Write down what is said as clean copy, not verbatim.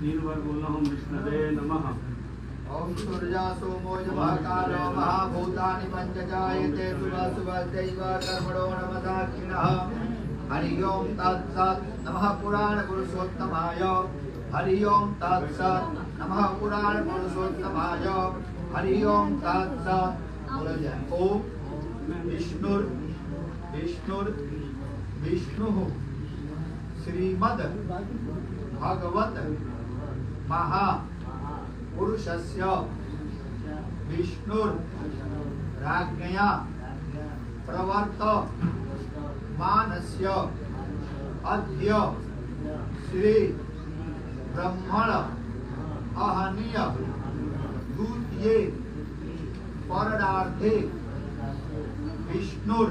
तीन बार बोलना हम विष्णवे नमः। ओम सूर्या सोमो महाकालो महाभूतानि पंचजायते शुभः शुभदैव कर्मणो नमदाक्षिणः। हरि ओम तत्सत् नमः पुराण पुरुषोत्तमाय। हरि ओम तत्सत् नमः पुराण पुरुषोत्तमाय। हरि ओम तत्सत्। बोला जाए ओम विष्णुर विष्णुर विष्णु श्रीमद् भगवत महापुरुषस्य विष्णुराज्ञया प्रवर्तमानस्य अद्य श्री ब्रह्मण अहनीय द्वितीये परडार्थे विष्णुर